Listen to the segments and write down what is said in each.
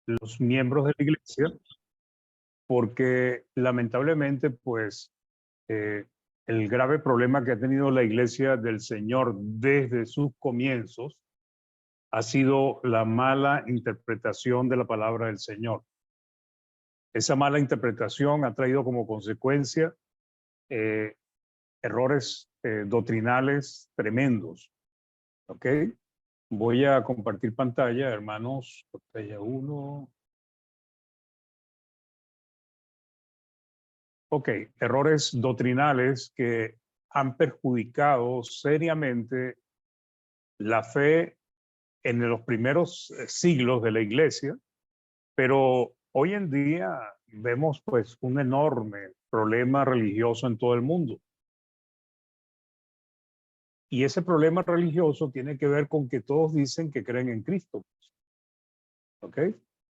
los miembros de la iglesia, porque lamentablemente, pues, el grave problema que ha tenido la iglesia del Señor desde sus comienzos ha sido la mala interpretación de la palabra del Señor. Esa mala interpretación ha traído como consecuencia errores doctrinales tremendos. ¿Ok? Voy a compartir pantalla, hermanos. Pantalla 1. Ok, errores doctrinales que han perjudicado seriamente la fe en los primeros siglos de la iglesia, pero hoy en día vemos pues un enorme problema religioso en todo el mundo. Y ese problema religioso tiene que ver con que todos dicen que creen en Cristo. ¿Ok?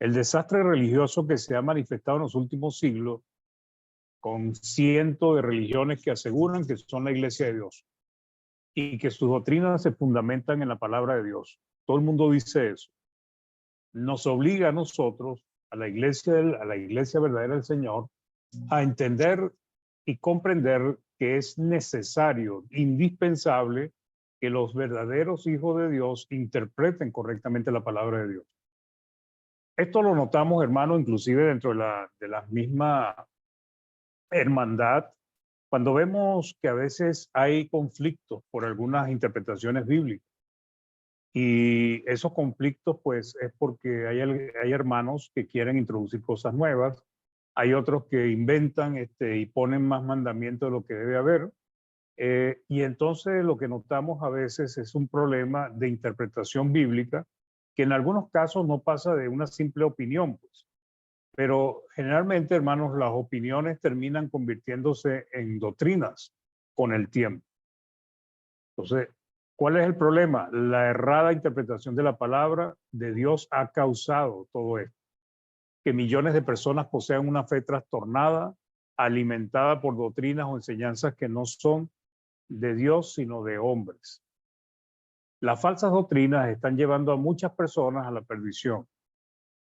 El desastre religioso que se ha manifestado en los últimos siglos con cientos de religiones que aseguran que son la iglesia de Dios y que sus doctrinas se fundamentan en la palabra de Dios. Todo el mundo dice eso. Nos obliga a nosotros, a la iglesia verdadera del Señor, a entender y comprender que es necesario, indispensable, que los verdaderos hijos de Dios interpreten correctamente la palabra de Dios. Esto lo notamos, hermano, inclusive dentro de la misma hermandad, cuando vemos que a veces hay conflictos por algunas interpretaciones bíblicas. Y esos conflictos, pues, es porque hay hermanos que quieren introducir cosas nuevas, hay otros que inventan y ponen más mandamientos de lo que debe haber. Y entonces lo que notamos a veces es un problema de interpretación bíblica que en algunos casos no pasa de una simple opinión, pues. Pero generalmente, hermanos, las opiniones terminan convirtiéndose en doctrinas con el tiempo. Entonces, ¿cuál es el problema? La errada interpretación de la palabra de Dios ha causado todo esto. Que millones de personas posean una fe trastornada, alimentada por doctrinas o enseñanzas que no son de Dios, sino de hombres. Las falsas doctrinas están llevando a muchas personas a la perdición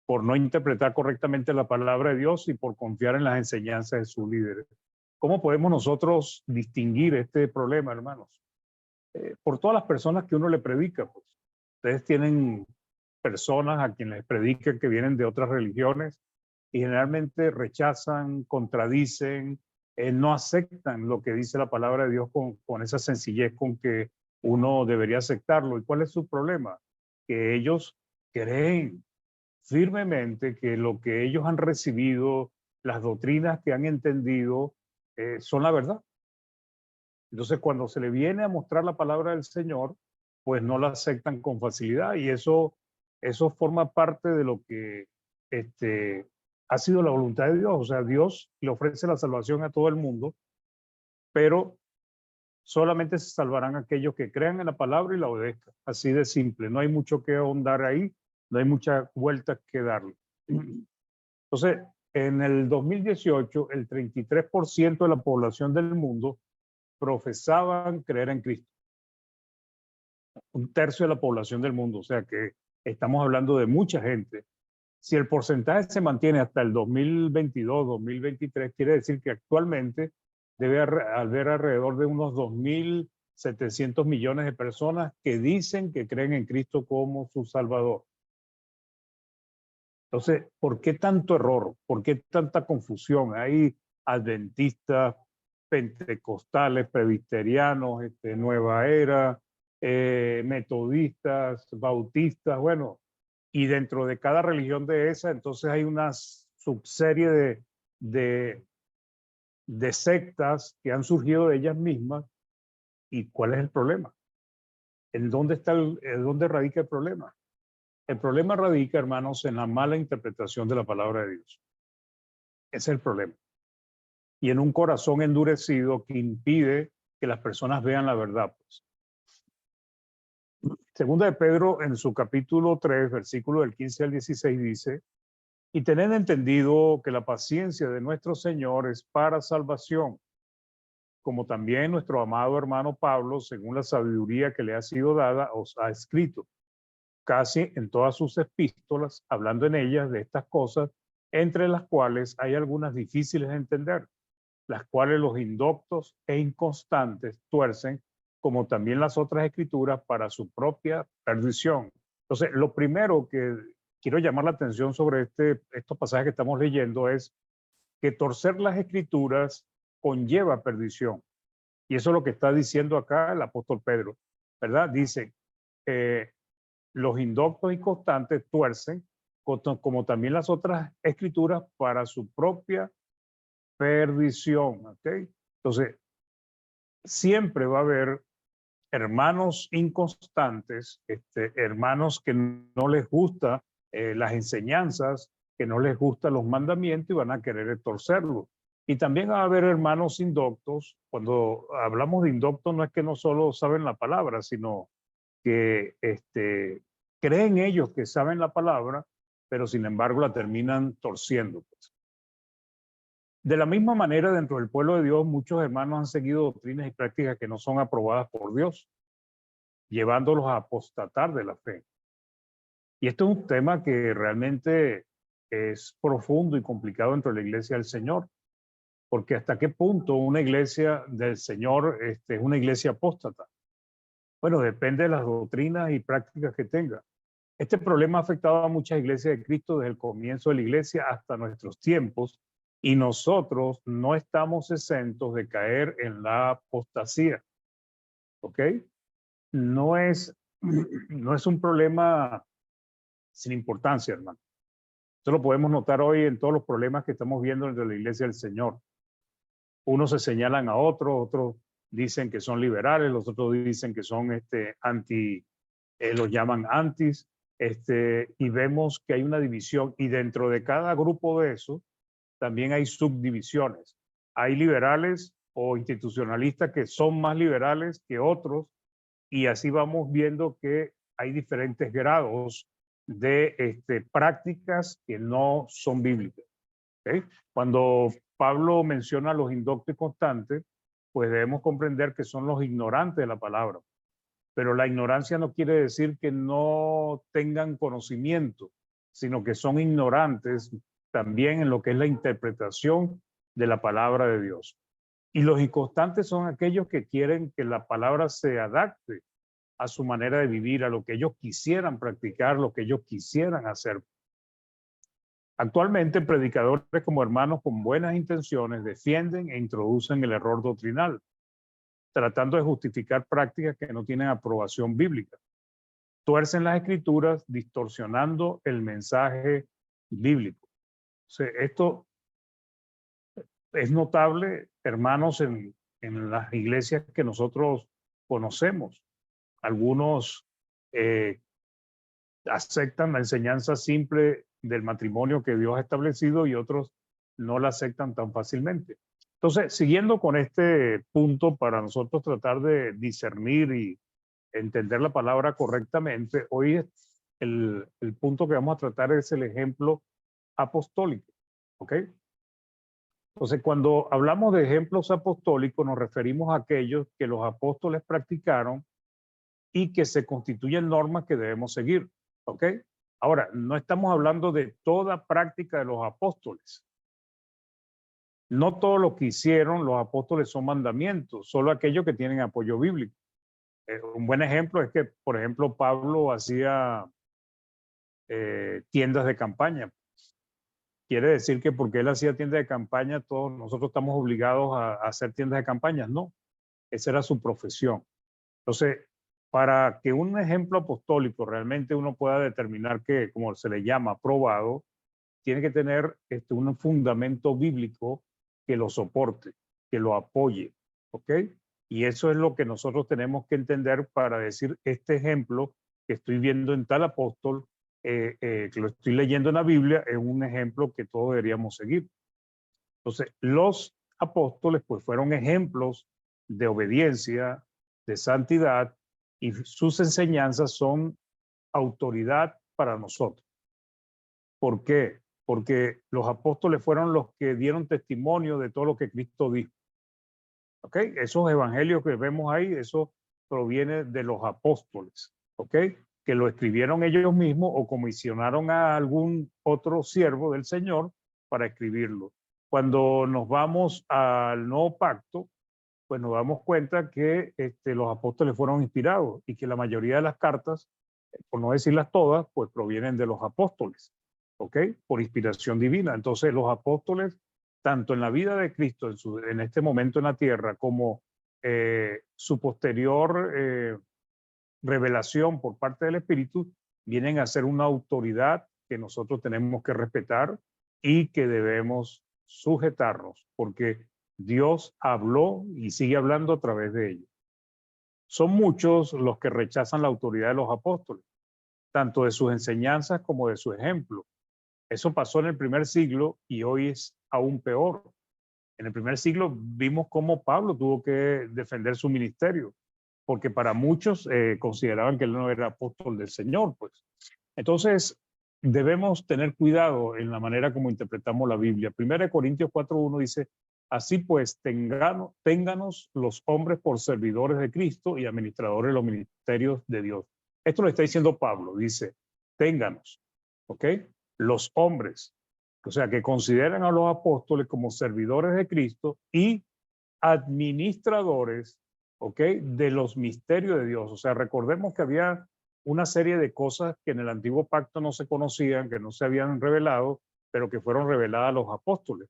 por no interpretar correctamente la palabra de Dios y por confiar en las enseñanzas de sus líderes. ¿Cómo podemos nosotros distinguir este problema, hermanos? Por todas las personas que uno le predica, pues. Ustedes tienen personas a quienes les predican que vienen de otras religiones y generalmente rechazan, contradicen, no aceptan lo que dice la palabra de Dios con esa sencillez con que uno debería aceptarlo. ¿Y cuál es su problema? Que ellos creen firmemente que lo que ellos han recibido, las doctrinas que han entendido, son la verdad. Entonces, cuando se le viene a mostrar la palabra del Señor, pues no la aceptan con facilidad y eso forma parte de lo que ha sido la voluntad de Dios. O sea, Dios le ofrece la salvación a todo el mundo, pero solamente se salvarán aquellos que crean en la palabra y la obedezcan. Así de simple. No hay mucho que ahondar ahí, no hay muchas vueltas que darle. Entonces, en el 2018, el 33% de la población del mundo profesaban creer en Cristo. Un tercio de la población del mundo, o sea que estamos hablando de mucha gente. Si el porcentaje se mantiene hasta el 2022, 2023, quiere decir que actualmente debe haber alrededor de unos 2.700 millones de personas que dicen que creen en Cristo como su Salvador. Entonces, ¿por qué tanto error? ¿Por qué tanta confusión? Hay adventistas, pentecostales, presbiterianos, Nueva Era, metodistas, bautistas, bueno, y dentro de cada religión de esa, entonces hay una subserie de sectas que han surgido de ellas mismas. ¿Y cuál es el problema? ¿En dónde dónde radica el problema? El problema radica, hermanos, en la mala interpretación de la palabra de Dios. Ese es el problema. Y en un corazón endurecido que impide que las personas vean la verdad, pues. Segunda de Pedro, en su capítulo 3, versículo del 15 al 16, dice: y tened entendido que la paciencia de nuestro Señor es para salvación, como también nuestro amado hermano Pablo, según la sabiduría que le ha sido dada, os ha escrito. casi en todas sus epístolas, hablando en ellas de estas cosas, entre las cuales hay algunas difíciles de entender, las cuales los indoctos e inconstantes tuercen, como también las otras escrituras, para su propia perdición. Entonces, lo primero que quiero llamar la atención sobre estos pasajes que estamos leyendo es que torcer las escrituras conlleva perdición. Y eso es lo que está diciendo acá el apóstol Pedro, ¿verdad? Dice, los indoctos y constantes tuercen, como también las otras escrituras, para su propia perdición, ¿ok? Entonces, siempre va a haber hermanos inconstantes, hermanos que no les gusta las enseñanzas, que no les gustan los mandamientos y van a querer torcerlos. Y también va a haber hermanos indoctos. Cuando hablamos de indoctos, no es que no solo saben la palabra, sino que creen ellos que saben la palabra, pero sin embargo la terminan torciendo. Pues. De la misma manera, dentro del pueblo de Dios, muchos hermanos han seguido doctrinas y prácticas que no son aprobadas por Dios, llevándolos a apostatar de la fe. Y esto es un tema que realmente es profundo y complicado dentro de la iglesia del Señor, porque hasta qué punto una iglesia del Señor es una iglesia apóstata. Bueno, depende de las doctrinas y prácticas que tenga. Este problema ha afectado a muchas iglesias de Cristo desde el comienzo de la iglesia hasta nuestros tiempos, y nosotros no estamos exentos de caer en la apostasía. ¿Ok? No es un problema sin importancia, hermano. Esto lo podemos notar hoy en todos los problemas que estamos viendo dentro de la iglesia del Señor. Unos se señalan a otros, otros dicen que son liberales, los otros dicen que son los llaman antis, y vemos que hay una división, y dentro de cada grupo de esos también hay subdivisiones. Hay liberales o institucionalistas que son más liberales que otros, y así vamos viendo que hay diferentes grados de prácticas que no son bíblicas. ¿Okay? Cuando Pablo menciona a los indoctos y constantes, pues debemos comprender que son los ignorantes de la palabra. Pero la ignorancia no quiere decir que no tengan conocimiento, sino que son ignorantes también en lo que es la interpretación de la palabra de Dios. Y los inconstantes son aquellos que quieren que la palabra se adapte a su manera de vivir, a lo que ellos quisieran practicar, lo que ellos quisieran hacer. Actualmente, predicadores como hermanos con buenas intenciones defienden e introducen el error doctrinal, tratando de justificar prácticas que no tienen aprobación bíblica. Tuercen las escrituras, distorsionando el mensaje bíblico. O sea, esto es notable, hermanos, en las iglesias que nosotros conocemos. Algunos aceptan la enseñanza simple del matrimonio que Dios ha establecido y otros no la aceptan tan fácilmente. Entonces, siguiendo con este punto para nosotros tratar de discernir y entender la palabra correctamente, hoy el punto que vamos a tratar es el ejemplo apostólico. ¿Ok? Entonces, cuando hablamos de ejemplos apostólicos, nos referimos a aquellos que los apóstoles practicaron y que se constituyen normas que debemos seguir. ¿Ok? Ahora, no estamos hablando de toda práctica de los apóstoles. No todo lo que hicieron los apóstoles son mandamientos, solo aquellos que tienen apoyo bíblico. Un buen ejemplo es que, por ejemplo, Pablo hacía tiendas de campaña. Quiere decir que porque él hacía tiendas de campaña, todos nosotros estamos obligados a hacer tiendas de campaña. No, esa era su profesión. Entonces, para que un ejemplo apostólico realmente uno pueda determinar que, como se le llama, aprobado, tiene que tener un fundamento bíblico que lo soporte, que lo apoye. ¿Ok? Y eso es lo que nosotros tenemos que entender para decir este ejemplo que estoy viendo en tal apóstol, que lo estoy leyendo en la Biblia, es un ejemplo que todos deberíamos seguir. Entonces, los apóstoles pues fueron ejemplos de obediencia, de santidad, y sus enseñanzas son autoridad para nosotros. ¿Por qué? Porque los apóstoles fueron los que dieron testimonio de todo lo que Cristo dijo. ¿Ok? Esos evangelios que vemos ahí, eso proviene de los apóstoles. ¿Ok? que lo escribieron ellos mismos o comisionaron a algún otro siervo del Señor para escribirlo. Cuando nos vamos al Nuevo Pacto, pues nos damos cuenta que los apóstoles fueron inspirados y que la mayoría de las cartas, por no decirlas todas, pues provienen de los apóstoles, ¿ok? Por inspiración divina. Entonces los apóstoles, tanto en la vida de Cristo, en este momento en la tierra, como su posterior revelación por parte del Espíritu, vienen a ser una autoridad que nosotros tenemos que respetar y que debemos sujetarnos, porque Dios habló y sigue hablando a través de ellos. Son muchos los que rechazan la autoridad de los apóstoles, tanto de sus enseñanzas como de su ejemplo. Eso pasó en el primer siglo y hoy es aún peor. En el primer siglo vimos cómo Pablo tuvo que defender su ministerio, porque para muchos consideraban que él no era apóstol del Señor, pues. Entonces, debemos tener cuidado en la manera como interpretamos la Biblia. 1 Corintios 4:1 dice, así pues, ténganos los hombres por servidores de Cristo y administradores de los ministerios de Dios. Esto lo está diciendo Pablo, dice, ténganos, ¿ok? Los hombres, o sea, que consideran a los apóstoles como servidores de Cristo y administradores, ¿ok? De los misterios de Dios. O sea, recordemos que había una serie de cosas que en el antiguo pacto no se conocían, que no se habían revelado, pero que fueron reveladas a los apóstoles.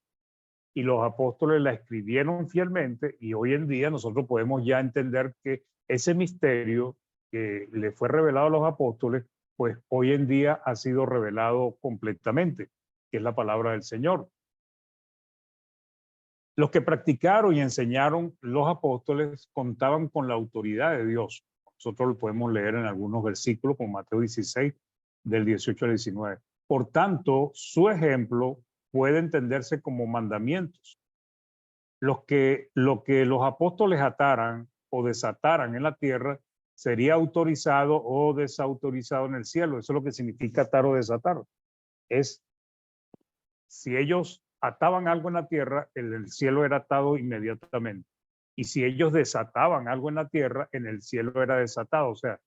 Y los apóstoles la escribieron fielmente y hoy en día nosotros podemos ya entender que ese misterio que le fue revelado a los apóstoles, pues hoy en día ha sido revelado completamente, que es la palabra del Señor. Los que practicaron y enseñaron los apóstoles contaban con la autoridad de Dios. Nosotros lo podemos leer en algunos versículos, como Mateo 16, del 18 al 19. Por tanto, su ejemplo puede entenderse como mandamientos. Lo que los apóstoles ataran o desataran en la tierra sería autorizado o desautorizado en el cielo. Eso es lo que significa atar o desatar. Es si ellos ataban algo en la tierra, en el cielo era atado inmediatamente. Y si ellos desataban algo en la tierra, en el cielo era desatado. O sea,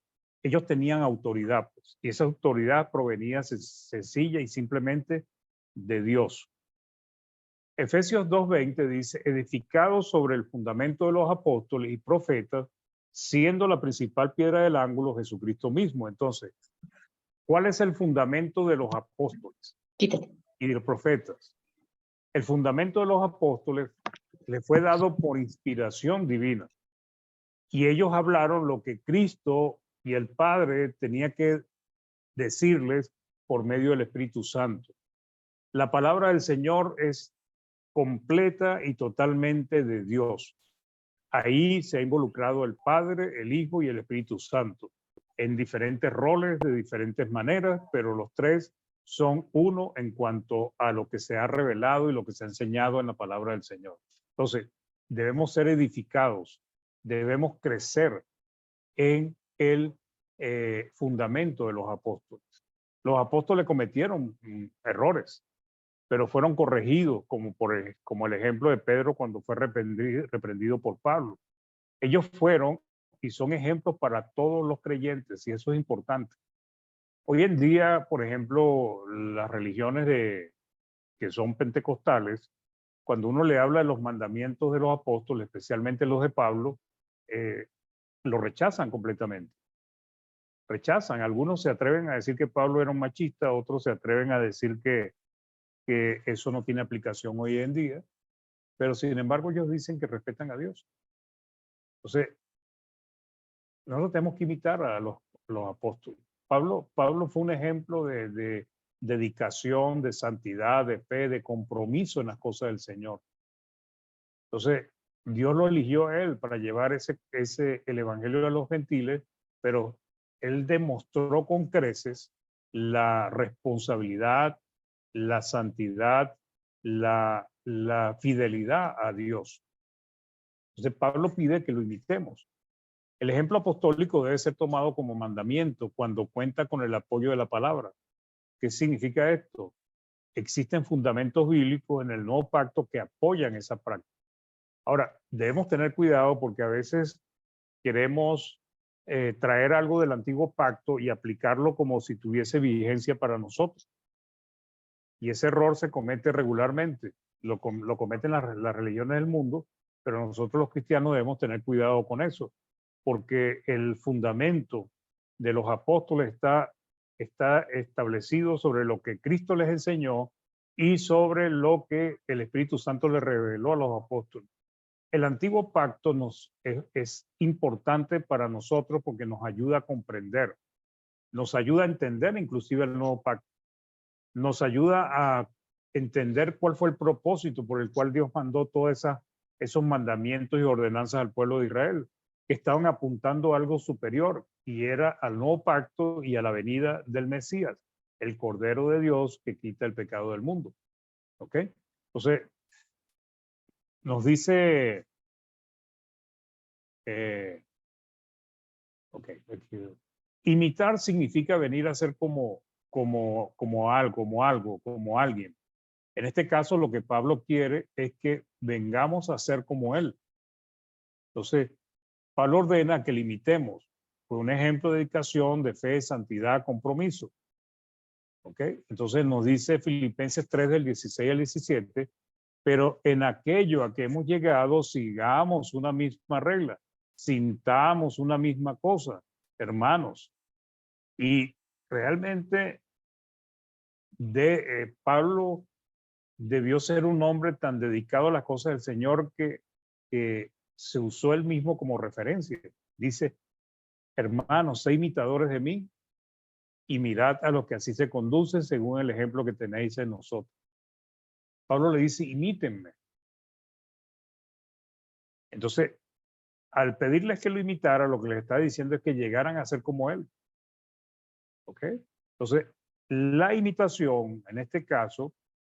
ellos tenían autoridad, pues, y esa autoridad provenía sencilla y simplemente de Dios. Efesios 2:20 dice, edificados sobre el fundamento de los apóstoles y profetas, siendo la principal piedra del ángulo Jesucristo mismo. Entonces, ¿cuál es el fundamento de los apóstoles y de los profetas? El fundamento de los apóstoles le fue dado por inspiración divina. Y ellos hablaron lo que Cristo y el Padre tenía que decirles por medio del Espíritu Santo. La palabra del Señor es completa y totalmente de Dios. Ahí se ha involucrado el Padre, el Hijo y el Espíritu Santo en diferentes roles, de diferentes maneras, pero los tres son uno en cuanto a lo que se ha revelado y lo que se ha enseñado en la palabra del Señor. Entonces, debemos ser edificados, debemos crecer en el fundamento de los apóstoles. Los apóstoles cometieron errores, pero fueron corregidos, como el ejemplo de Pedro cuando fue reprendido por Pablo. Ellos fueron y son ejemplos para todos los creyentes, y eso es importante. Hoy en día, por ejemplo, las religiones que son pentecostales, cuando uno le habla de los mandamientos de los apóstoles, especialmente los de Pablo, lo rechazan completamente. Rechazan. Algunos se atreven a decir que Pablo era un machista, otros se atreven a decir que eso no tiene aplicación hoy en día, pero sin embargo ellos dicen que respetan a Dios. Entonces, nosotros tenemos que imitar a los apóstoles. Pablo fue un ejemplo de dedicación, de santidad, de fe, de compromiso en las cosas del Señor. Entonces, Dios lo eligió a él para llevar el evangelio a los gentiles, pero él demostró con creces la responsabilidad, la santidad, la fidelidad a Dios. Entonces, Pablo pide que lo imitemos. El ejemplo apostólico debe ser tomado como mandamiento cuando cuenta con el apoyo de la palabra. ¿Qué significa esto? Existen fundamentos bíblicos en el nuevo pacto que apoyan esa práctica. Ahora, debemos tener cuidado porque a veces queremos traer algo del antiguo pacto y aplicarlo como si tuviese vigencia para nosotros. Y ese error se comete regularmente, lo cometen las religiones del mundo, pero nosotros los cristianos debemos tener cuidado con eso, porque el fundamento de los apóstoles está establecido sobre lo que Cristo les enseñó y sobre lo que el Espíritu Santo les reveló a los apóstoles. El antiguo pacto es importante para nosotros porque nos ayuda a comprender, nos ayuda a entender inclusive el nuevo pacto, nos ayuda a entender cuál fue el propósito por el cual Dios mandó todos esos mandamientos y ordenanzas al pueblo de Israel, que estaban apuntando a algo superior y era al nuevo pacto y a la venida del Mesías, el Cordero de Dios que quita el pecado del mundo. ¿Ok? Entonces, nos dice, imitar significa venir a ser como alguien. En este caso, lo que Pablo quiere es que vengamos a ser como él. Entonces, Pablo ordena que limitemos por un ejemplo de dedicación, de fe, santidad, compromiso. ¿Ok? Entonces nos dice Filipenses 3 del 16 al 17, pero en aquello a que hemos llegado, sigamos una misma regla, sintamos una misma cosa, hermanos. Y realmente Pablo debió ser un hombre tan dedicado a las cosas del Señor que se usó él mismo como referencia. Dice, hermanos, sé imitadores de mí y mirad a los que así se conducen según el ejemplo que tenéis en nosotros. Pablo le dice, imítenme. Entonces, al pedirles que lo imitara, lo que les está diciendo es que llegaran a ser como él. ¿Ok? Entonces, la imitación, en este caso,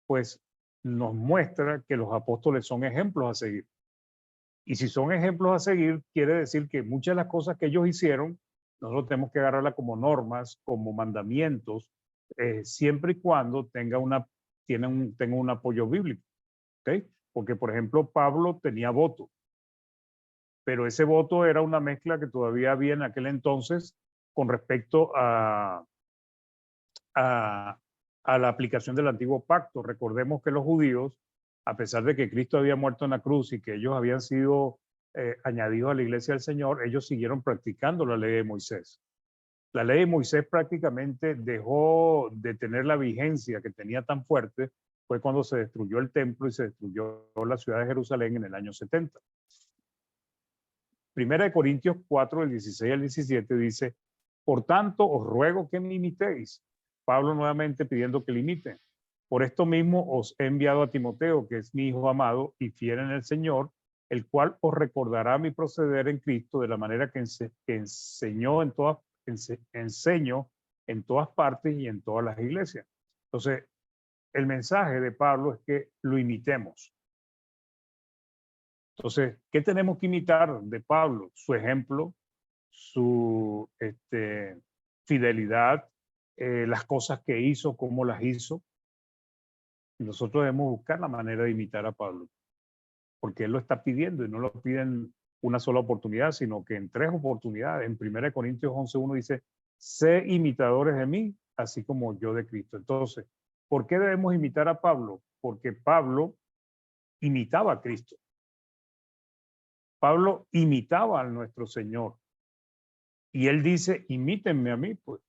pues nos muestra que los apóstoles son ejemplos a seguir. Y si son ejemplos a seguir, quiere decir que muchas de las cosas que ellos hicieron, nosotros tenemos que agarrarlas como normas, como mandamientos, siempre y cuando tenga un apoyo bíblico. ¿Okay? Porque, por ejemplo, Pablo tenía voto, pero ese voto era una mezcla que todavía había en aquel entonces con respecto a la aplicación del antiguo pacto. Recordemos que los judíos, a pesar de que Cristo había muerto en la cruz y que ellos habían sido añadidos a la iglesia del Señor, ellos siguieron practicando la ley de Moisés. La ley de Moisés prácticamente dejó de tener la vigencia que tenía tan fuerte, fue cuando se destruyó el templo y se destruyó la ciudad de Jerusalén en el año 70. Primera de Corintios 4, del 16 al 17 dice, por tanto os ruego que me imitéis. Pablo nuevamente pidiendo que le imiten. Por esto mismo os he enviado a Timoteo, que es mi hijo amado y fiel en el Señor, el cual os recordará mi proceder en Cristo de la manera que enseño en todas partes y en todas las iglesias. Entonces, el mensaje de Pablo es que lo imitemos. Entonces, ¿qué tenemos que imitar de Pablo? Su ejemplo, su fidelidad, las cosas que hizo, cómo las hizo. Y nosotros debemos buscar la manera de imitar a Pablo, porque él lo está pidiendo y no lo piden una sola oportunidad, sino que en 3 oportunidades. En 1 Corintios 11:1 dice, sé imitadores de mí, así como yo de Cristo. Entonces, ¿por qué debemos imitar a Pablo? Porque Pablo imitaba a Cristo. Pablo imitaba a nuestro Señor. Y él dice, imítenme a mí, pues,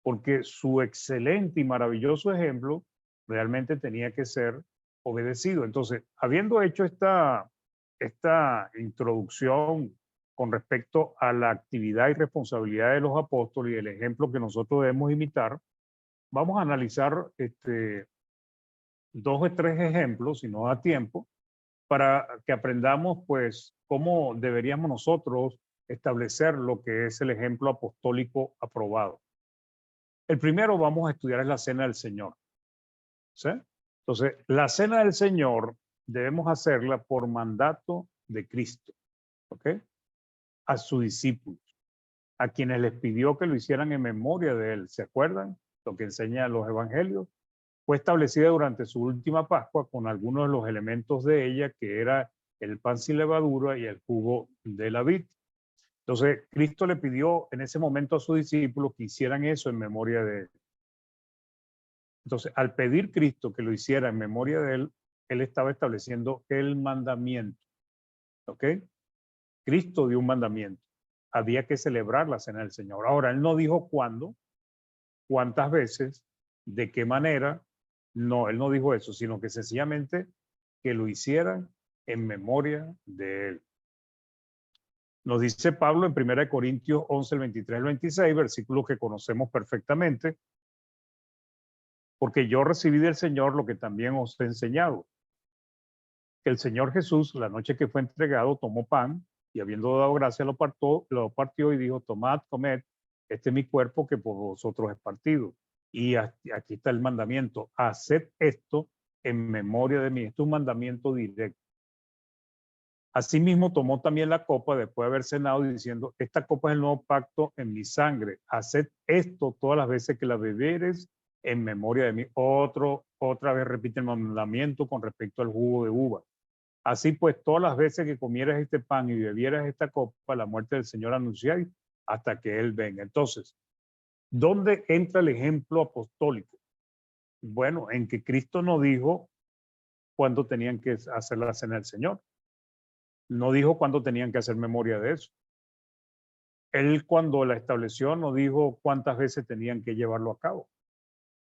porque su excelente y maravilloso ejemplo realmente tenía que ser obedecido. Entonces, habiendo hecho esta introducción con respecto a la actividad y responsabilidad de los apóstoles y el ejemplo que nosotros debemos imitar, vamos a analizar 2 o 3 ejemplos, si no da tiempo, para que aprendamos pues cómo deberíamos nosotros establecer lo que es el ejemplo apostólico aprobado. El primero vamos a estudiar es la Cena del Señor. ¿Sí? Entonces, la Cena del Señor debemos hacerla por mandato de Cristo, ¿ok? A sus discípulos, a quienes les pidió que lo hicieran en memoria de Él. ¿Se acuerdan? Lo que enseñan los evangelios. Fue establecida durante su última Pascua con algunos de los elementos de ella, que era el pan sin levadura y el jugo de la vid. Entonces, Cristo le pidió en ese momento a sus discípulos que hicieran eso en memoria de él. Entonces, al pedir Cristo que lo hiciera en memoria de él, él estaba estableciendo el mandamiento. ¿Ok? Cristo dio un mandamiento. Había que celebrar la cena del Señor. Ahora, él no dijo cuándo, cuántas veces, de qué manera. No, él no dijo eso, sino que sencillamente que lo hicieran en memoria de él. Nos dice Pablo en 1 Corintios 11, el 23 al 26, versículos que conocemos perfectamente, porque yo recibí del Señor lo que también os he enseñado. Que el Señor Jesús, la noche que fue entregado, tomó pan y habiendo dado gracia lo partió y dijo, tomad, comed, este es mi cuerpo que por vosotros es partido. Y aquí está el mandamiento, haced esto en memoria de mí. Esto es un mandamiento directo. Asimismo tomó también la copa después de haber cenado diciendo, esta copa es el nuevo pacto en mi sangre. Haced esto todas las veces que la beberes en memoria de mí. Otra vez repite el mandamiento con respecto al jugo de uva. Así pues, todas las veces que comieras este pan y bebieras esta copa, la muerte del Señor anunciáis hasta que Él venga. Entonces, ¿dónde entra el ejemplo apostólico? Bueno, en que Cristo no dijo cuándo tenían que hacer la cena del Señor. No dijo cuándo tenían que hacer memoria de eso. Él cuando la estableció no dijo cuántas veces tenían que llevarlo a cabo.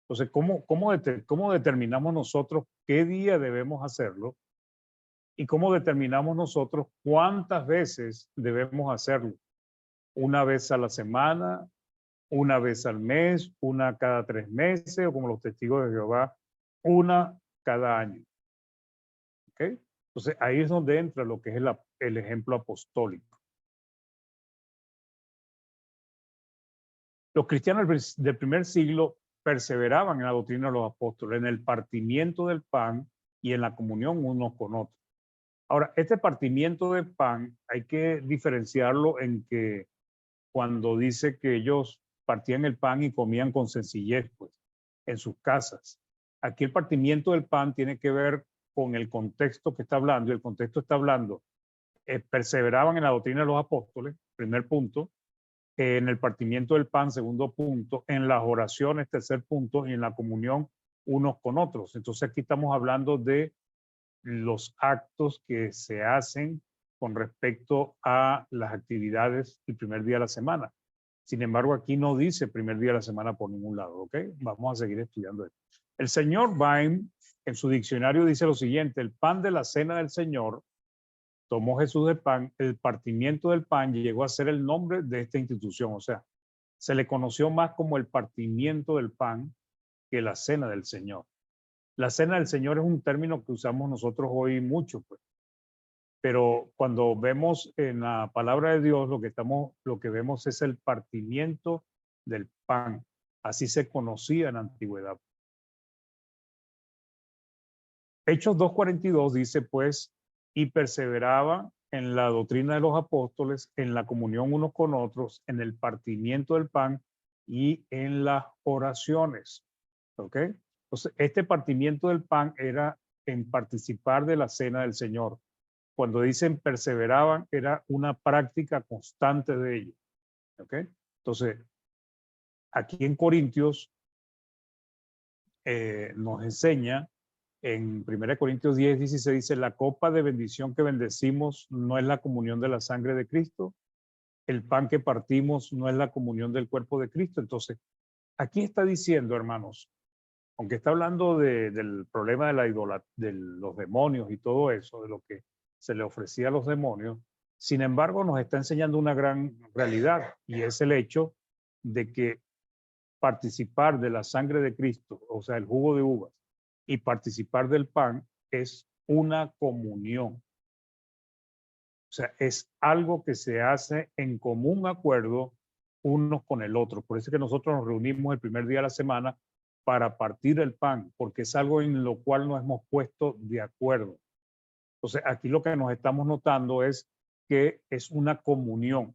Entonces, ¿cómo determinamos nosotros qué día debemos hacerlo? ¿Y cómo determinamos nosotros cuántas veces debemos hacerlo? ¿Una vez a la semana? ¿Una vez al mes? ¿Una cada 3 meses? O como los testigos de Jehová, una cada año. ¿Ok? Entonces ahí es donde entra lo que es el ejemplo apostólico. Los cristianos del primer siglo perseveraban en la doctrina de los apóstoles, en el partimiento del pan y en la comunión unos con otros. Ahora, este partimiento del pan hay que diferenciarlo en que cuando dice que ellos partían el pan y comían con sencillez, pues, en sus casas. Aquí el partimiento del pan tiene que ver con el contexto que está hablando, y el contexto está hablando, perseveraban en la doctrina de los apóstoles, primer punto, en el partimiento del pan, segundo punto, en las oraciones, tercer punto, y en la comunión unos con otros. Entonces aquí estamos hablando de los actos que se hacen con respecto a las actividades el primer día de la semana. Sin embargo, aquí no dice primer día de la semana por ningún lado, ¿ok? Vamos a seguir estudiando esto. El señor Vine, en su diccionario, dice lo siguiente, el pan de la cena del Señor, tomó Jesús el pan, el partimiento del pan llegó a ser el nombre de esta institución, o sea, se le conoció más como el partimiento del pan que la cena del Señor. La cena del Señor es un término que usamos nosotros hoy mucho, pues. Pero cuando vemos en la palabra de Dios, lo que vemos es el partimiento del pan. Así se conocía en la antigüedad. Hechos 2:42 dice, pues, y perseveraba en la doctrina de los apóstoles, en la comunión unos con otros, en el partimiento del pan y en las oraciones. ¿Ok? Entonces, este partimiento del pan era en participar de la cena del Señor. Cuando dicen perseveraban, era una práctica constante de ellos. ¿Ok? Entonces, aquí en Corintios nos enseña, en 1 Corintios 10:16 dice, la copa de bendición que bendecimos no es la comunión de la sangre de Cristo, el pan que partimos no es la comunión del cuerpo de Cristo. Entonces, aquí está diciendo, hermanos, aunque está hablando del problema de los demonios y todo eso, de lo que se le ofrecía a los demonios, sin embargo nos está enseñando una gran realidad y es el hecho de que participar de la sangre de Cristo, o sea, el jugo de uvas, y participar del pan es una comunión. O sea, es algo que se hace en común acuerdo unos con el otro. Por eso es que nosotros nos reunimos el primer día de la semana para partir el pan, porque es algo en lo cual nos hemos puesto de acuerdo. Entonces, aquí lo que nos estamos notando es que es una comunión.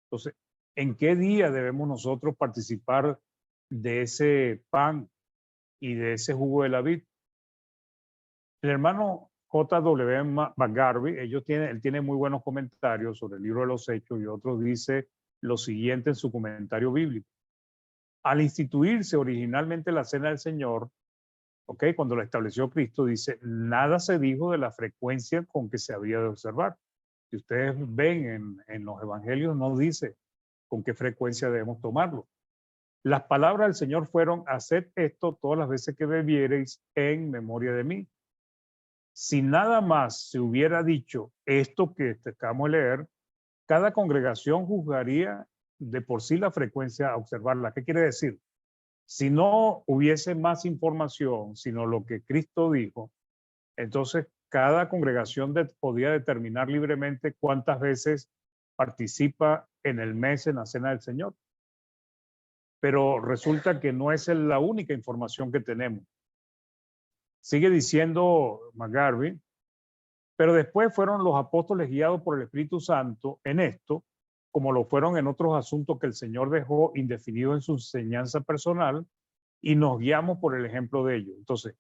Entonces, ¿en qué día debemos nosotros participar de ese pan y de ese jugo de la vid? El hermano J.W. McGarvey, él tiene muy buenos comentarios sobre el libro de los Hechos y otros dice lo siguiente en su comentario bíblico. Al instituirse originalmente la Cena del Señor, ¿ok? Cuando la estableció Cristo, dice, nada se dijo de la frecuencia con que se había de observar. Si ustedes ven en los evangelios, no dice con qué frecuencia debemos tomarlo. Las palabras del Señor fueron, haced esto todas las veces que bebiereis en memoria de mí. Si nada más se hubiera dicho esto que acabamos de leer, cada congregación juzgaría de por sí la frecuencia a observarla. ¿Qué quiere decir? Si no hubiese más información, sino lo que Cristo dijo, entonces cada congregación podía determinar libremente cuántas veces participa en el mes en la Cena del Señor. Pero resulta que no es la única información que tenemos. Sigue diciendo McGarvey, pero después fueron los apóstoles guiados por el Espíritu Santo en esto, como lo fueron en otros asuntos que el Señor dejó indefinidos en su enseñanza personal, y nos guiamos por el ejemplo de ellos. Entonces,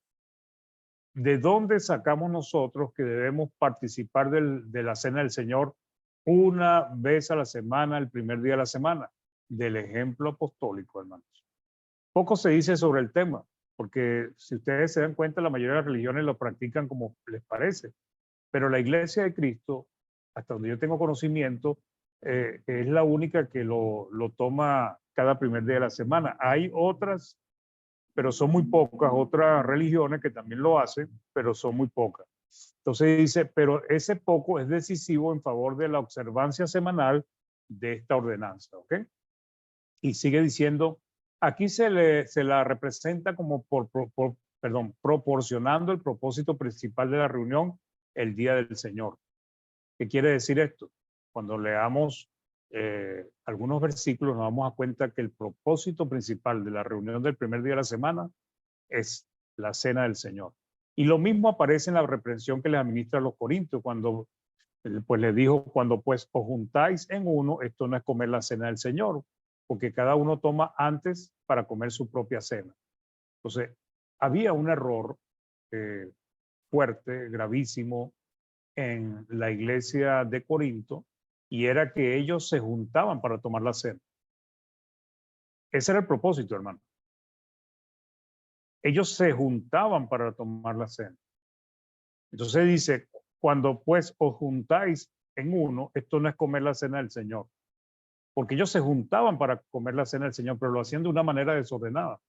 ¿de dónde sacamos nosotros que debemos participar de la Cena del Señor una vez a la semana, el primer día de la semana? Del ejemplo apostólico, hermanos. Poco se dice sobre el tema, porque si ustedes se dan cuenta, la mayoría de las religiones lo practican como les parece. Pero la Iglesia de Cristo, hasta donde yo tengo conocimiento, es la única que lo toma cada primer día de la semana. Hay otras, pero son muy pocas, otras religiones que también lo hacen, pero son muy pocas. Entonces dice, pero ese poco es decisivo en favor de la observancia semanal de esta ordenanza, ¿ok? Y sigue diciendo, aquí se la representa como proporcionando el propósito principal de la reunión, el día del Señor. ¿Qué quiere decir esto? Cuando leamos algunos versículos nos damos a cuenta que el propósito principal de la reunión del primer día de la semana es la Cena del Señor. Y lo mismo aparece en la reprensión que les administra a los Corintios, cuando pues les dijo, cuando pues os juntáis en uno, esto no es comer la Cena del Señor, porque cada uno toma antes para comer su propia cena. Entonces, había un error fuerte, gravísimo, en la iglesia de Corinto, y era que ellos se juntaban para tomar la cena. Ese era el propósito, hermano. Ellos se juntaban para tomar la cena. Entonces dice, cuando pues os juntáis en uno, esto no es comer la cena del Señor. Porque ellos se juntaban para comer la cena del Señor, pero lo hacían de una manera desordenada.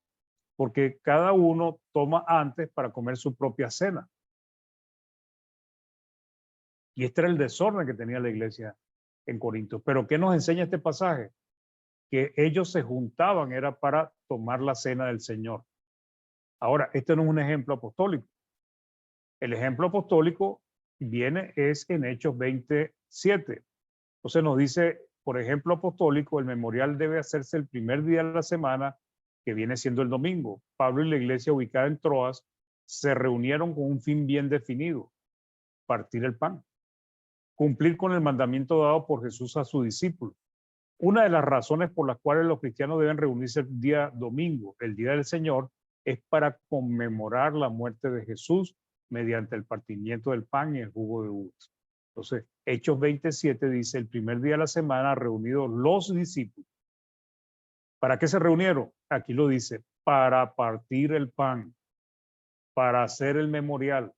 Porque cada uno toma antes para comer su propia cena. Y este era el desorden que tenía la iglesia en Corinto. Pero ¿qué nos enseña este pasaje? Que ellos se juntaban era para tomar la cena del Señor. Ahora, este no es un ejemplo apostólico. El ejemplo apostólico es en Hechos 27. Entonces nos dice, por ejemplo apostólico, el memorial debe hacerse el primer día de la semana, que viene siendo el domingo. Pablo y la iglesia ubicada en Troas se reunieron con un fin bien definido: partir el pan, cumplir con el mandamiento dado por Jesús a sus discípulos. Una de las razones por las cuales los cristianos deben reunirse el día domingo, el día del Señor, es para conmemorar la muerte de Jesús mediante el partimiento del pan y el jugo de uvas. Entonces, Hechos 27 dice, el primer día de la semana reunidos los discípulos. ¿Para qué se reunieron? Aquí lo dice, para partir el pan, para hacer el memorial.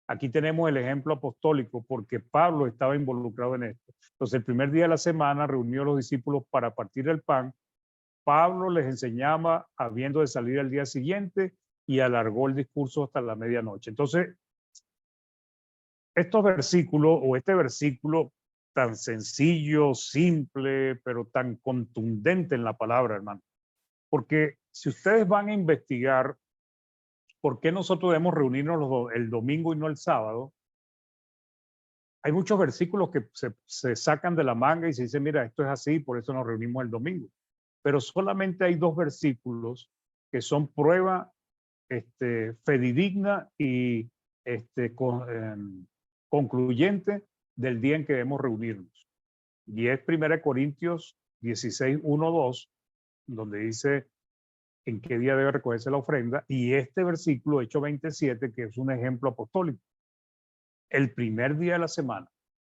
Aquí tenemos el ejemplo apostólico porque Pablo estaba involucrado en esto. Entonces, el primer día de la semana reunió a los discípulos para partir el pan. Pablo les enseñaba habiendo de salir al día siguiente y alargó el discurso hasta la medianoche. Entonces, estos versículos o este versículo tan sencillo, simple, pero tan contundente en la palabra, hermano. Porque si ustedes van a investigar por qué nosotros debemos reunirnos el domingo y no el sábado, hay muchos versículos que se sacan de la manga y se dice, mira, esto es así, por eso nos reunimos el domingo. Pero solamente hay dos versículos que son prueba fidedigna y concluyente del día en que debemos reunirnos. Y es 1 Corintios 16, 1, 2, donde dice en qué día debe recogerse la ofrenda, y este versículo, Hechos 27, que es un ejemplo apostólico. el primer día de la semana,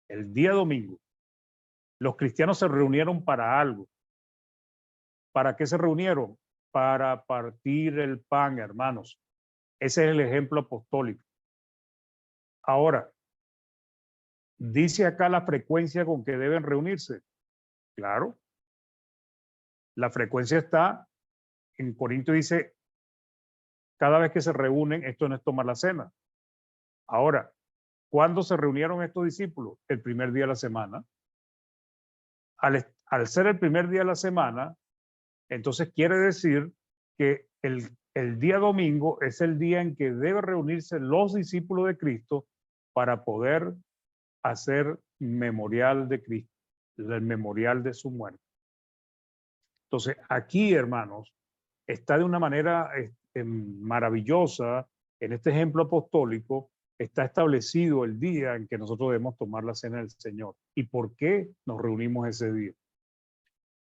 el día domingo, los cristianos se reunieron para algo. ¿Para qué se reunieron? Para partir el pan, hermanos. Ese es el ejemplo apostólico. Ahora, dice acá la frecuencia con que deben reunirse. Claro, la frecuencia está, en Corinto dice, cada vez que se reúnen, esto no es tomar la cena. Ahora, ¿cuándo se reunieron estos discípulos? El primer día de la semana. Al ser el primer día de la semana, entonces quiere decir que el día domingo es el día en que deben reunirse los discípulos de Cristo para poder hacer memorial de Cristo, el memorial de su muerte. Entonces, aquí, hermanos, está de una manera maravillosa, en este ejemplo apostólico, está establecido el día en que nosotros debemos tomar la cena del Señor. ¿Y por qué nos reunimos ese día?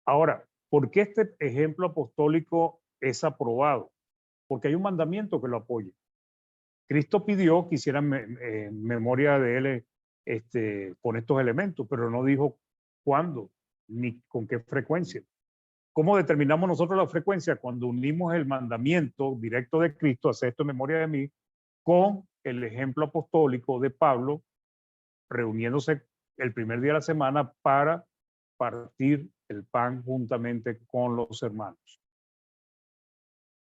Ahora, ¿por qué este ejemplo apostólico es aprobado? Porque hay un mandamiento que lo apoya. Cristo pidió que hicieran memoria de él con estos elementos, pero no dijo cuándo ni con qué frecuencia. ¿Cómo determinamos nosotros la frecuencia? Cuando unimos el mandamiento directo de Cristo, hacer esto en memoria de mí, con el ejemplo apostólico de Pablo, reuniéndose el primer día de la semana para partir el pan juntamente con los hermanos.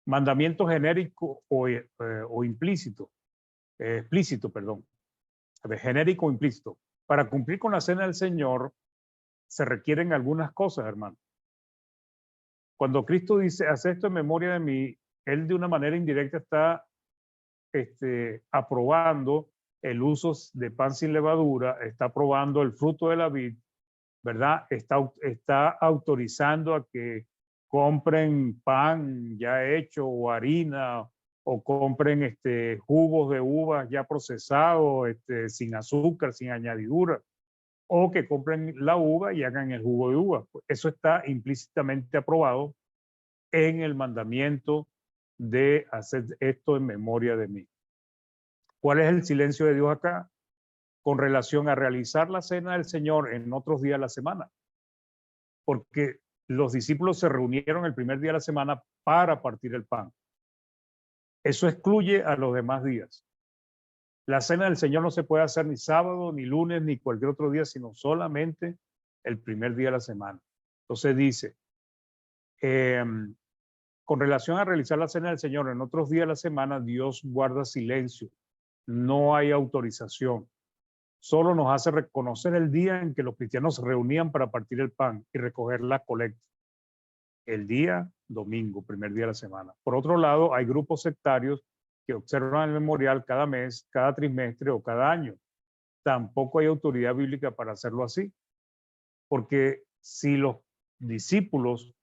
Mandamiento genérico o implícito, explícito, perdón. Genérico o implícito. Para cumplir con la cena del Señor se requieren algunas cosas, hermano. Cuando Cristo dice, haz esto en memoria de mí, Él de una manera indirecta está aprobando el uso de pan sin levadura, está aprobando el fruto de la vid, ¿verdad? Está autorizando a que compren pan ya hecho o harina o compren jugos de uvas ya procesados, sin azúcar, sin añadidura, o que compren la uva y hagan el jugo de uva. Eso está implícitamente aprobado en el mandamiento de hacer esto en memoria de mí. ¿Cuál es el silencio de Dios acá? Con relación a realizar la cena del Señor en otros días de la semana. Porque los discípulos se reunieron el primer día de la semana para partir el pan. Eso excluye a los demás días. La cena del Señor no se puede hacer ni sábado, ni lunes, ni cualquier otro día, sino solamente el primer día de la semana. Entonces dice, con relación a realizar la cena del Señor en otros días de la semana, Dios guarda silencio. No hay autorización. Solo nos hace reconocer el día en que los cristianos se reunían para partir el pan y recoger la colecta. El día domingo, primer día de la semana. Por otro lado, hay grupos sectarios que observan el memorial cada mes, cada trimestre o cada año. Tampoco hay autoridad bíblica para hacerlo así, porque si los discípulos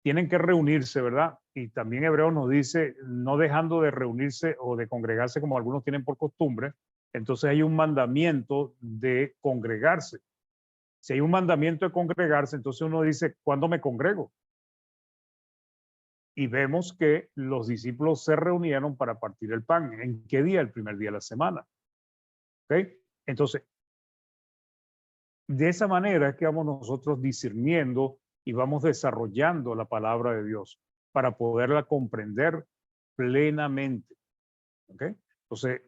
tienen que reunirse, ¿verdad? Y también Hebreos nos dice, no dejando de reunirse o de congregarse como algunos tienen por costumbre, entonces hay un mandamiento de congregarse. Si hay un mandamiento de congregarse, entonces uno dice, ¿cuándo me congrego? Y vemos que los discípulos se reunieron para partir el pan. ¿En qué día? El primer día de la semana. ¿Ok? Entonces, de esa manera es que vamos nosotros discerniendo y vamos desarrollando la palabra de Dios para poderla comprender plenamente. ¿Ok? Entonces,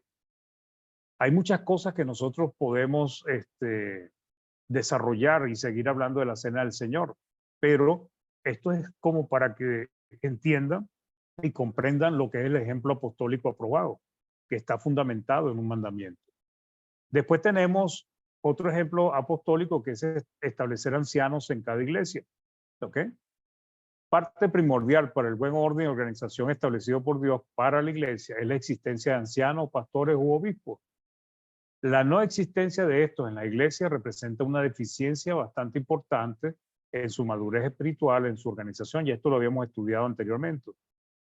hay muchas cosas que nosotros podemos desarrollar y seguir hablando de la cena del Señor, pero esto es como para que entiendan y comprendan lo que es el ejemplo apostólico aprobado, que está fundamentado en un mandamiento. Después tenemos otro ejemplo apostólico que es establecer ancianos en cada iglesia. ¿Ok? Parte primordial para el buen orden y organización establecido por Dios para la iglesia es la existencia de ancianos, pastores u obispos. La no existencia de estos en la iglesia representa una deficiencia bastante importante en su madurez espiritual, en su organización, y esto lo habíamos estudiado anteriormente.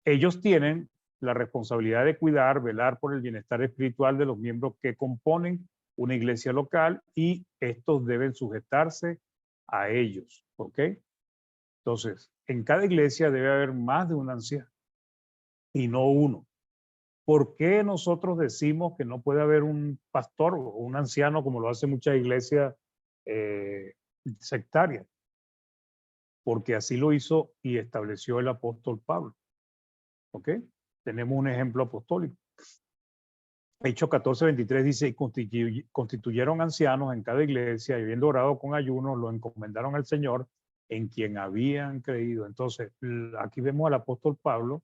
Ellos tienen la responsabilidad de cuidar, velar por el bienestar espiritual de los miembros que componen una iglesia local y estos deben sujetarse a ellos, ¿ok? Entonces, en cada iglesia debe haber más de un anciano y no uno. ¿Por qué nosotros decimos que no puede haber un pastor o un anciano como lo hace muchas iglesias sectarias? Porque así lo hizo y estableció el apóstol Pablo. ¿Ok? Tenemos un ejemplo apostólico. Hechos 14:23 dice, y constituyeron ancianos en cada iglesia y habiendo orado con ayuno, lo encomendaron al Señor en quien habían creído. Entonces, aquí vemos al apóstol Pablo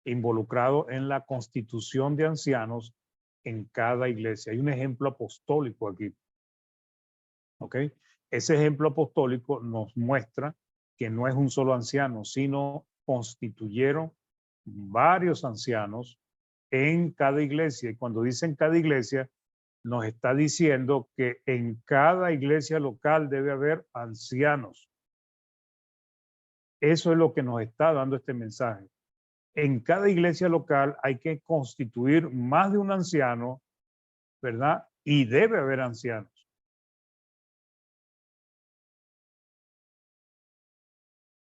involucrado en la constitución de ancianos en cada iglesia. Hay un ejemplo apostólico aquí. ¿Ok? Ese ejemplo apostólico nos muestra que no es un solo anciano, sino constituyeron varios ancianos en cada iglesia. Y cuando dicen cada iglesia, nos está diciendo que en cada iglesia local debe haber ancianos. Eso es lo que nos está dando este mensaje. En cada iglesia local hay que constituir más de un anciano, ¿verdad? Y debe haber ancianos.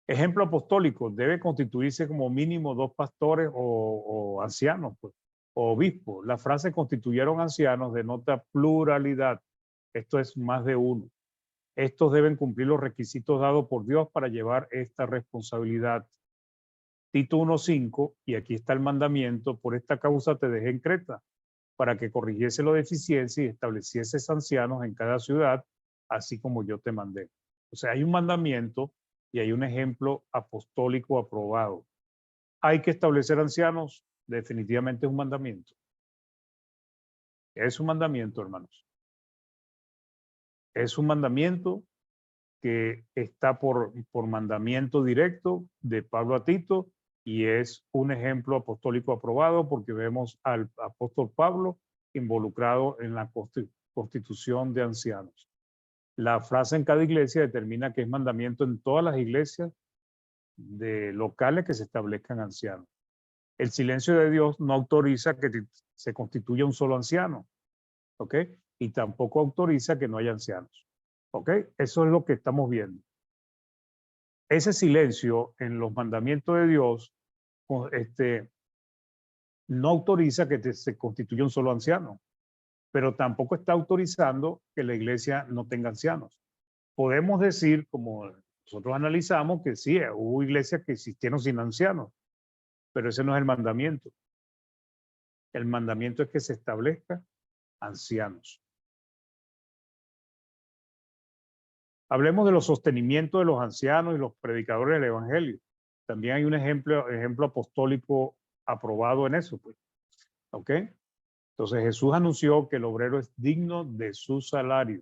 Ejemplo apostólico, debe constituirse como mínimo 2 pastores o ancianos, pues, o obispos. La frase constituyeron ancianos denota pluralidad. Esto es más de uno. Estos deben cumplir los requisitos dados por Dios para llevar esta responsabilidad. Tito 1:5, y aquí está el mandamiento, por esta causa te dejé en Creta, para que corrigiese la deficiencia y establecieses ancianos en cada ciudad, así como yo te mandé. O sea, hay un mandamiento y hay un ejemplo apostólico aprobado. Hay que establecer ancianos, definitivamente es un mandamiento. Es un mandamiento, hermanos. Es un mandamiento que está por mandamiento directo de Pablo a Tito y es un ejemplo apostólico aprobado porque vemos al apóstol Pablo involucrado en la constitución de ancianos. La frase en cada iglesia determina que es mandamiento en todas las iglesias de locales que se establezcan ancianos. El silencio de Dios no autoriza que se constituya un solo anciano, ¿ok? Y tampoco autoriza que no haya ancianos, ¿ok? Eso es lo que estamos viendo. Ese silencio en los mandamientos de Dios no autoriza que se constituya un solo anciano, pero tampoco está autorizando que la iglesia no tenga ancianos. Podemos decir, como nosotros analizamos, que sí, hubo iglesias que existieron sin ancianos, pero ese no es el mandamiento. El mandamiento es que se establezcan ancianos. Hablemos de los sostenimientos de los ancianos y los predicadores del evangelio. También hay un ejemplo apostólico aprobado en eso, pues. ¿Ok? Entonces Jesús anunció que el obrero es digno de su salario.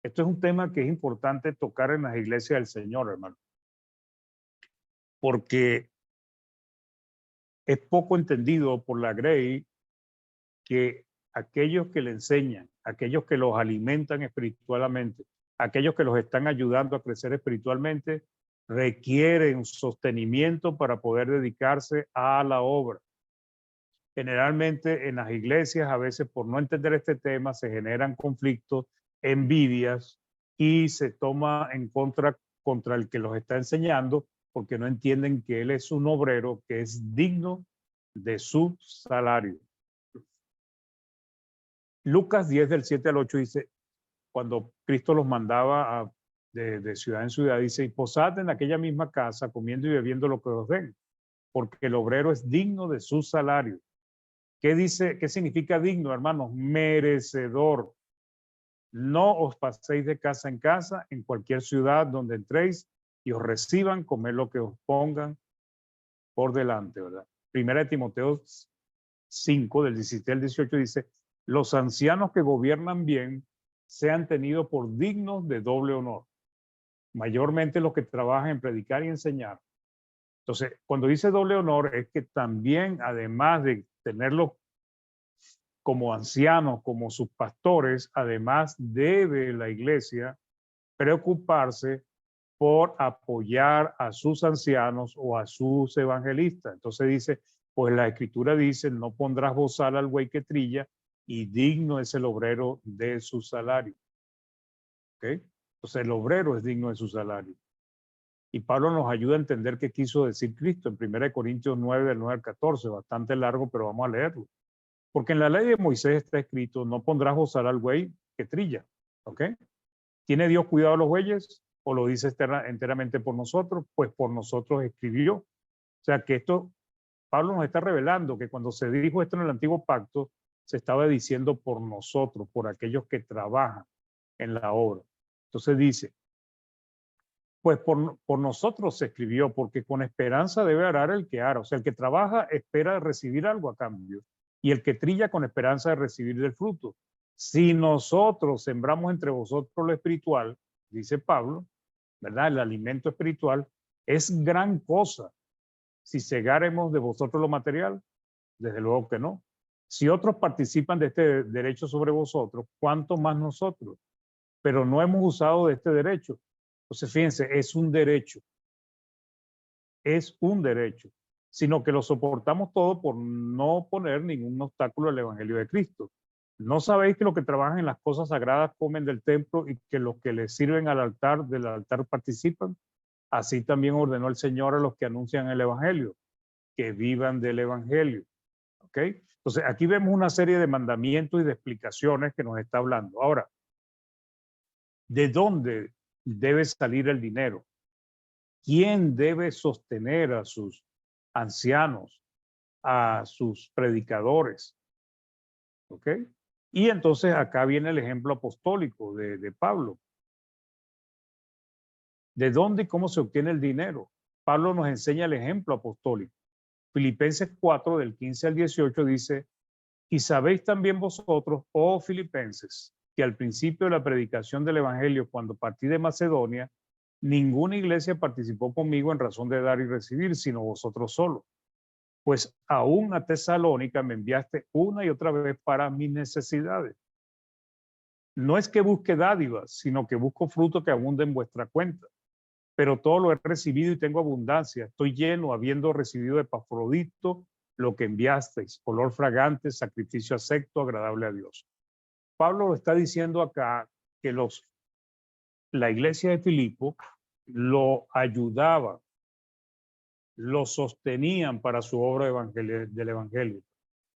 Esto es un tema que es importante tocar en las iglesias del Señor, hermano. Porque es poco entendido por la Grey que aquellos que le enseñan, aquellos que los alimentan espiritualmente, aquellos que los están ayudando a crecer espiritualmente, requieren sostenimiento para poder dedicarse a la obra. Generalmente en las iglesias, a veces por no entender este tema, se generan conflictos, envidias y se toma en contra el que los está enseñando porque no entienden que él es un obrero que es digno de su salario. Lucas 10 del 7 al 8 dice, cuando Cristo los mandaba de ciudad en ciudad, dice, y posad en aquella misma casa, comiendo y bebiendo lo que os den, porque el obrero es digno de su salario. ¿Qué dice? ¿Qué significa digno, hermanos? Merecedor. No os paséis de casa en casa, en cualquier ciudad donde entréis y os reciban, comer lo que os pongan por delante, ¿verdad? Primera de Timoteo 5, del 17 al 18 dice, los ancianos que gobiernan bien sean tenidos por dignos de doble honor, mayormente los que trabajan en predicar y enseñar. Entonces, cuando dice doble honor, es que también, además de tenerlos como ancianos, como sus pastores, además debe la iglesia preocuparse por apoyar a sus ancianos o a sus evangelistas. Entonces dice, pues la escritura dice, no pondrás bozal al buey que trilla y digno es el obrero de su salario. ¿Ok? Entonces el obrero es digno de su salario. Y Pablo nos ayuda a entender qué quiso decir Cristo en 1 Corintios 9, del 9 al 14, bastante largo, pero vamos a leerlo. Porque en la ley de Moisés está escrito, no pondrás bozal al buey que trilla, ¿ok? ¿Tiene Dios cuidado de los bueyes o lo dice enteramente por nosotros? Pues por nosotros escribió. O sea que esto, Pablo nos está revelando que cuando se dijo esto en el antiguo pacto, se estaba diciendo por nosotros, por aquellos que trabajan en la obra. Entonces dice, pues por nosotros se escribió, porque con esperanza debe arar el que ara. O sea, el que trabaja espera recibir algo a cambio, y el que trilla con esperanza de recibir del fruto. Si nosotros sembramos entre vosotros lo espiritual, dice Pablo, ¿verdad? El alimento espiritual es gran cosa. Si cegáremos de vosotros lo material, desde luego que no. Si otros participan de este derecho sobre vosotros, ¿cuánto más nosotros? Pero no hemos usado de este derecho. Entonces, fíjense, es un derecho, sino que lo soportamos todo por no poner ningún obstáculo al Evangelio de Cristo. ¿No sabéis que los que trabajan en las cosas sagradas comen del templo y que los que les sirven del altar participan? Así también ordenó el Señor a los que anuncian el Evangelio, que vivan del Evangelio. ¿Ok? Entonces, aquí vemos una serie de mandamientos y de explicaciones que nos está hablando. Ahora, ¿de dónde debe salir el dinero? ¿Quién debe sostener a sus ancianos, a sus predicadores? ¿Ok? Y entonces acá viene el ejemplo apostólico de Pablo. ¿De dónde y cómo se obtiene el dinero? Pablo nos enseña el ejemplo apostólico. Filipenses 4, del 15 al 18 dice, y sabéis también vosotros, oh filipenses, que al principio de la predicación del Evangelio, cuando partí de Macedonia, ninguna iglesia participó conmigo en razón de dar y recibir, sino vosotros solos. Pues aún a Tesalónica me enviaste una y otra vez para mis necesidades. No es que busque dádivas, sino que busco fruto que abunde en vuestra cuenta. Pero todo lo he recibido y tengo abundancia. Estoy lleno, habiendo recibido de Epafrodito lo que enviasteis, olor fragante, sacrificio acepto, agradable a Dios. Pablo lo está diciendo acá que la iglesia de Filipo lo ayudaba, lo sostenían para su obra del evangelio.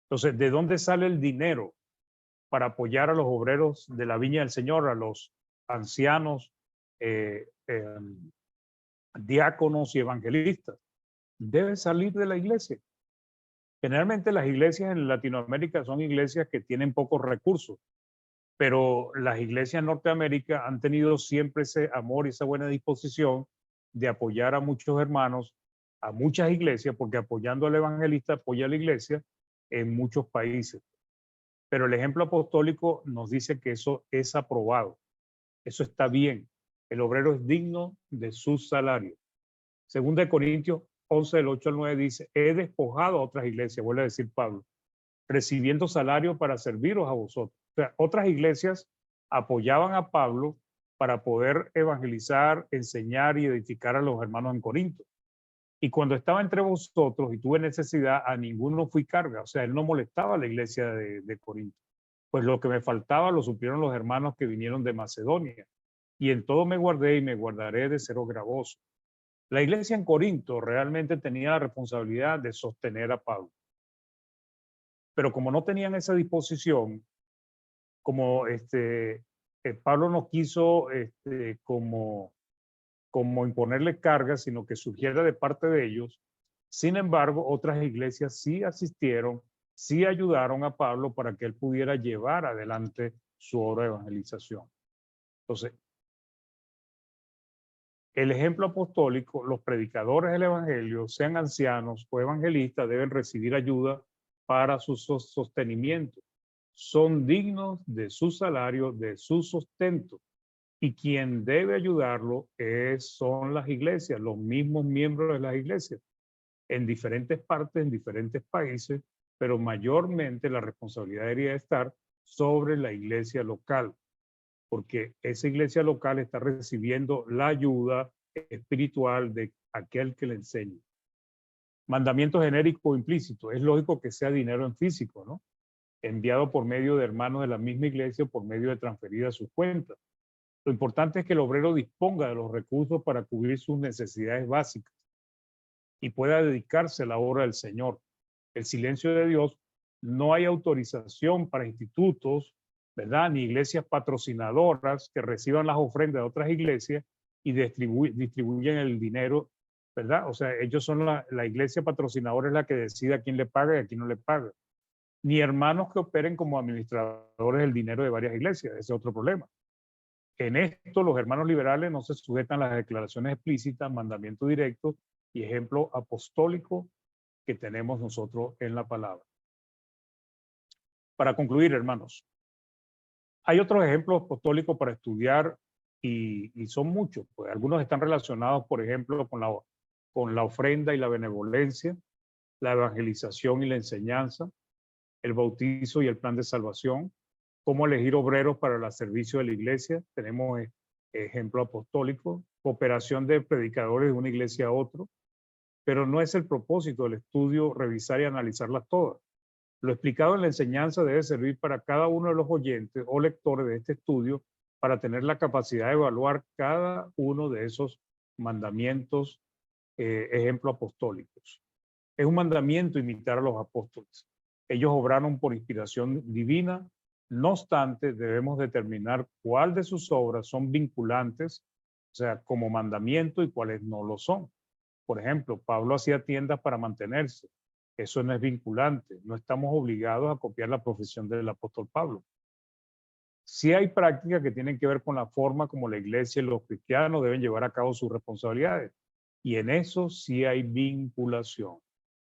Entonces, ¿de dónde sale el dinero para apoyar a los obreros de la viña del Señor, a los ancianos, diáconos y evangelistas? Debe salir de la iglesia. Generalmente las iglesias en Latinoamérica son iglesias que tienen pocos recursos, pero las iglesias en Norteamérica han tenido siempre ese amor y esa buena disposición de apoyar a muchos hermanos, a muchas iglesias, porque apoyando al evangelista apoya a la iglesia en muchos países. Pero el ejemplo apostólico nos dice que eso es aprobado, eso está bien. El obrero es digno de su salario. Segunda de Corintios 11, del 8 al 9 dice, he despojado a otras iglesias, vuelve a decir Pablo, recibiendo salario para serviros a vosotros. O sea, otras iglesias apoyaban a Pablo para poder evangelizar, enseñar y edificar a los hermanos en Corinto. Y cuando estaba entre vosotros y tuve necesidad, a ninguno fui carga. O sea, él no molestaba a la iglesia de Corinto. Pues lo que me faltaba lo supieron los hermanos que vinieron de Macedonia. Y en todo me guardé y me guardaré de seros gravoso. La iglesia en Corinto realmente tenía la responsabilidad de sostener a Pablo. Pero como no tenían esa disposición, como Pablo no quiso como imponerle cargas, sino que surgiera de parte de ellos. Sin embargo, otras iglesias sí asistieron, sí ayudaron a Pablo para que él pudiera llevar adelante su obra de evangelización. Entonces, el ejemplo apostólico, los predicadores del evangelio, sean ancianos o evangelistas, deben recibir ayuda para su sostenimiento. Son dignos de su salario, de su sustento. Y quien debe ayudarlo son las iglesias, los mismos miembros de las iglesias, en diferentes partes, en diferentes países, pero mayormente la responsabilidad debería estar sobre la iglesia local, porque esa iglesia local está recibiendo la ayuda espiritual de aquel que le enseña. Mandamiento genérico o implícito. Es lógico que sea dinero en físico, ¿no? Enviado por medio de hermanos de la misma iglesia o por medio de transferida a sus cuentas. Lo importante es que el obrero disponga de los recursos para cubrir sus necesidades básicas y pueda dedicarse a la obra del Señor. El silencio de Dios, no hay autorización para institutos, ¿verdad? Ni iglesias patrocinadoras que reciban las ofrendas de otras iglesias y distribuyen el dinero, ¿verdad? O sea, ellos son la iglesia patrocinadora es la que decide a quién le paga y a quién no le paga. Ni hermanos que operen como administradores del dinero de varias iglesias, ese es otro problema. En esto, los hermanos liberales no se sujetan a las declaraciones explícitas, mandamiento directo y ejemplo apostólico que tenemos nosotros en la palabra. Para concluir, hermanos, hay otros ejemplos apostólicos para estudiar y son muchos. Pues algunos están relacionados, por ejemplo, con la ofrenda y la benevolencia, la evangelización y la enseñanza, el bautizo y el plan de salvación, cómo elegir obreros para el servicio de la iglesia. Tenemos ejemplo apostólico, cooperación de predicadores de una iglesia a otro, pero no es el propósito del estudio revisar y analizarlas todas. Lo explicado en la enseñanza debe servir para cada uno de los oyentes o lectores de este estudio para tener la capacidad de evaluar cada uno de esos mandamientos, ejemplos apostólicos. Es un mandamiento imitar a los apóstoles. Ellos obraron por inspiración divina. No obstante, debemos determinar cuál de sus obras son vinculantes, o sea, como mandamiento, y cuáles no lo son. Por ejemplo, Pablo hacía tiendas para mantenerse. Eso no es vinculante. No estamos obligados a copiar la profesión del apóstol Pablo. Sí hay prácticas que tienen que ver con la forma como la iglesia y los cristianos deben llevar a cabo sus responsabilidades. Y en eso sí hay vinculación.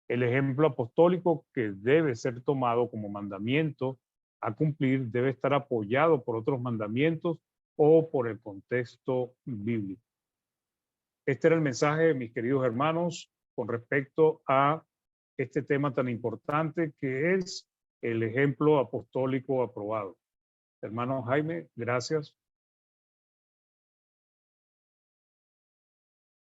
El ejemplo apostólico que debe ser tomado como mandamiento a cumplir debe estar apoyado por otros mandamientos o por el contexto bíblico. Este era el mensaje, mis queridos hermanos, con respecto a este tema tan importante que es el ejemplo apostólico aprobado. Hermano Jaime, gracias.